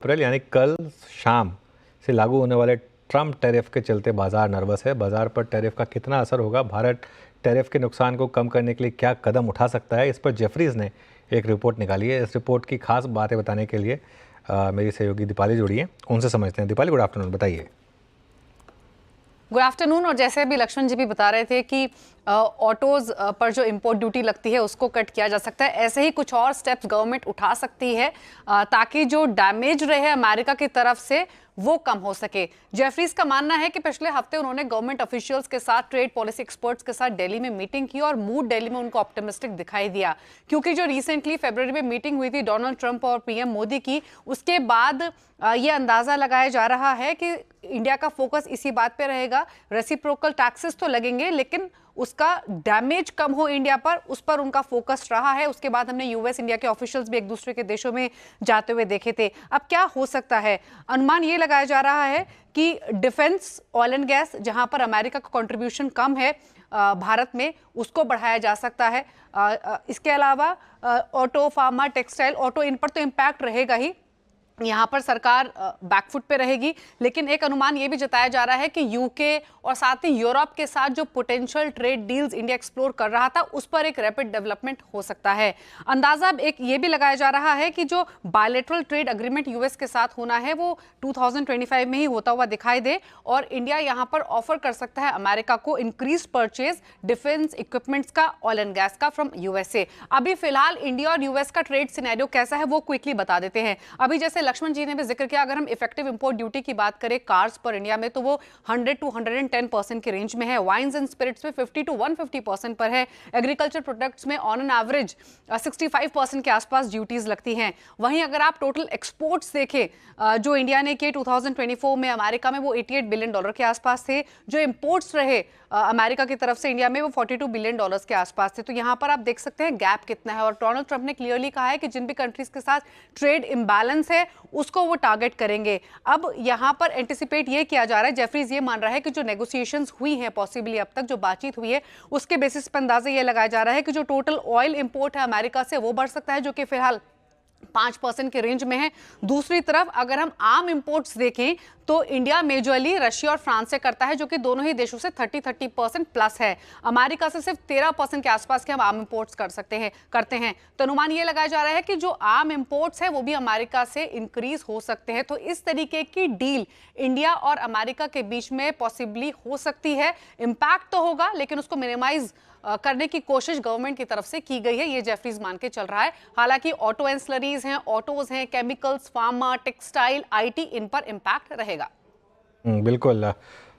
अप्रैल यानी कल शाम से लागू होने वाले ट्रम्प टैरिफ के चलते बाजार नर्वस है। बाजार पर टैरिफ का कितना असर होगा, भारत टैरिफ के नुकसान को कम करने के लिए क्या कदम उठा सकता है, इस पर जेफरीज ने एक रिपोर्ट निकाली है। इस रिपोर्ट की खास बातें बताने के लिए मेरी सहयोगी दीपाली जुड़ी है, उनसे समझते हैं। दीपाली, गुड आफ्टरनून, बताइए। Good afternoon. और जैसे अभी लक्ष्मण जी भी बता रहे थे कि ऑटोज पर जो इंपोर्ट ड्यूटी लगती है उसको कट किया जा सकता है, ऐसे ही कुछ और स्टेप्स गवर्नमेंट उठा सकती है ताकि जो डैमेज रहे अमेरिका की तरफ से वो कम हो सके। जेफरीज का मानना है कि पिछले हफ्ते उन्होंने गवर्नमेंट ऑफिशियल्स के साथ, ट्रेड पॉलिसी एक्सपर्ट्स के साथ दिल्ली में मीटिंग की और मूड दिल्ली में उनको ऑप्टिमिस्टिक दिखाई दिया, क्योंकि जो रिसेंटली फरवरी में मीटिंग हुई थी डोनाल्ड ट्रंप और पीएम मोदी की, उसके बाद ये अंदाजा लगाया जा रहा है कि इंडिया का फोकस इसी बात पे रहेगा। रेसिप्रोकल टैक्सेस तो लगेंगे लेकिन उसका डैमेज कम हो इंडिया पर, उस पर उनका फोकस रहा है। उसके बाद हमने यूएस इंडिया के ऑफिशियल्स भी एक दूसरे के देशों में जाते हुए देखे थे। अब क्या हो सकता है, अनुमान ये लगाया जा रहा है कि डिफेंस, ऑयल एंड गैस, जहां पर अमेरिका का कंट्रीब्यूशन कम है भारत में, उसको बढ़ाया जा सकता है। इसके अलावा ऑटो, फार्मा, टेक्सटाइल, ऑटो, इन पर तो इम्पैक्ट रहेगा ही, यहाँ पर सरकार बैकफुट पे रहेगी। लेकिन एक अनुमान ये भी जताया जा रहा है कि यूके और साथ ही यूरोप के साथ जो potential trade deals India explore कर रहा था, उस पर एक रैपिड डेवलपमेंट हो सकता है। अंदाजा एक ये भी लगाया जा रहा है कि जो बायलैटरल ट्रेड एग्रीमेंट यूएस के साथ होना है वो 2025 में ही होता हुआ दिखाई दे और इंडिया यहाँ पर ऑफर कर सकता है अमेरिका को इंक्रीज परचेज डिफेंस इक्विपमेंट्स का, ऑयल एंड गैस का फ्रॉम यूएसए। अभी फिलहाल इंडिया और यूएस का ट्रेड सिनेरियो कैसा है वो क्विकली बता देते हैं। अभी जैसे लक्ष्मण जी ने भी जिक्र किया, अगर हम इफेक्टिव इंपोर्ट ड्यूटी की बात करें कार्स पर इंडिया में, तो वो 100 to 110% के रेंज में है। वाइन्स एंड स्पिरिट्स में 50 to 150% पर है। एग्रीकल्चर प्रोडक्ट्स में ऑन एन एवरेज 65% के आसपास ड्यूटीज लगती हैं। वहीं अगर आप टोटल एक्सपोर्ट्स देखें जो इंडिया ने किए 2024 में अमेरिका में, वो $88 बिलियन के आसपास थे। जो इंपोर्ट्स रहे अमेरिका की तरफ से इंडिया में, वो $42 बिलियन के आसपास थे। तो यहाँ पर आप देख सकते हैं गैप कितना है। और डोनाल्ड ट्रंप ने क्लियरली कहा है कि जिन भी कंट्रीज के साथ ट्रेड इम्बैलेंस है उसको वो टारगेट करेंगे। अब यहाँ पर एंटिसिपेट ये किया जा रहा है, जेफरीज ये मान रहा है कि जो नेगोशिएशंस हुई हैं पॉसिबली अब तक जो बातचीत हुई है, उसके बेसिस पर अंदाजा ये लगाया जा रहा है कि जो टोटल ऑयल इंपोर्ट है अमेरिका से वो बढ़ सकता है, जो कि फिलहाल 5% के रेंज में है। दूसरी तरफ अगर हम आम इंपोर्ट्स देखें तो इंडिया मेजरली रशिया और फ्रांस से करता है, जो कि दोनों ही देशों से 30% प्लस है। अमेरिका से सिर्फ 13% के आसपास के हम आम इंपोर्ट्स करते हैं। तो अनुमान ये लगाया जा रहा है कि जो आम इंपोर्ट्स है वो भी अमेरिका से इंक्रीज हो सकते हैं। तो इस तरीके की डील इंडिया और अमेरिका के बीच में पॉसिबली हो सकती है। इंपैक्ट तो होगा लेकिन उसको मिनिमाइज करने की कोशिश गवर्नमेंट की तरफ से की गई है, ये जेफरीज मान के चल रहा है। हालांकि ऑटो एंसिलरीज हैं, ऑटोज हैं, केमिकल्स, फार्मा, टेक्सटाइल, आईटी, इन पर इम्पैक्ट रहेगा। बिल्कुल।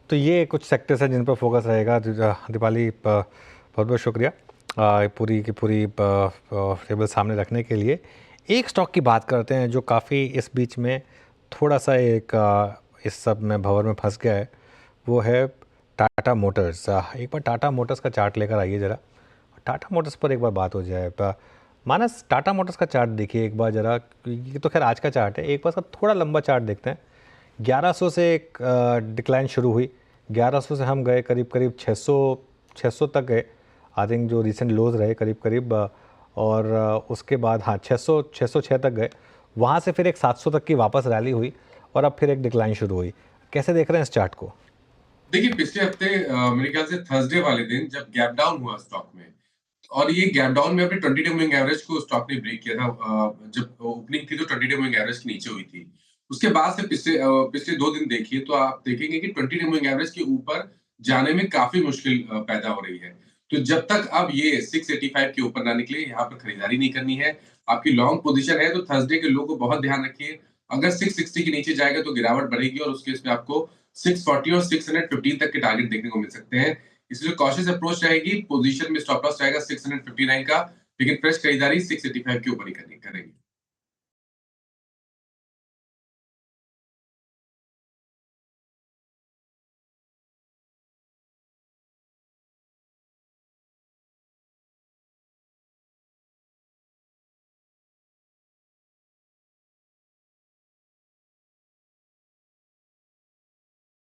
तो ये कुछ सेक्टर्स हैं जिन पर फोकस रहेगा। दीपाली, बहुत बहुत शुक्रिया पूरी की पूरी टेबल सामने रखने के लिए। एक स्टॉक की बात करते हैं जो काफ़ी इस बीच में थोड़ा सा इस सब में भंवर में फंस गया है, वो है टाटा मोटर्स। एक बार टाटा मोटर्स का चार्ट लेकर आइए ज़रा, टाटा मोटर्स पर एक बार बात हो जाए। मानस, टाटा मोटर्स का चार्ट देखिए एक बार ज़रा। ये तो खैर आज का चार्ट है, एक बार सब थोड़ा लंबा चार्ट देखते हैं। 1100 से एक डिक्लाइन शुरू हुई, 1100 से हम गए करीब 600 तक गए। आई थिंक जो रिसेंट लोज रहे करीब और उसके बाद 606 तक गए। वहाँ से फिर एक 700 तक की वापस रैली हुई और अब फिर एक डिक्लाइन शुरू हुई। कैसे देख रहे हैं इस चार्ट को? देखिए, पिछले हफ्ते मेरे ख्याल से थर्सडे वाले दिन जब गैप डाउन हुआ स्टॉक में, और ये गैप डाउन में अपने 20 डे मूविंग एवरेज को स्टॉक ने ब्रेक किया था। जब ओपनिंग थी तो 20 डे मूविंग एवरेज के नीचे हुई थी। उसके बाद से पिछले 2 दिन देखिए तो आप देखेंगे कि 20 डे मूविंग एवरेज के ऊपर जाने में काफी मुश्किल पैदा हो रही है। तो जब तक अब ये 685 के ऊपर ना निकले, यहाँ पर खरीदारी नहीं करनी है। आपकी लॉन्ग पोजीशन है तो थर्सडे के लो को बहुत ध्यान रखिए। अगर 660 के नीचे जाएगा तो गिरावट बढ़ेगी और उस केस में आपको 640 और 615 तक के टारगेट देखने को मिल सकते हैं। इसलिए कॉशियस अप्रोच रहेगी। पोजीशन में स्टॉप लॉस रहेगा 659 का, लेकिन फ्रेश खरीदारी 685 के ऊपर ही करेंगे।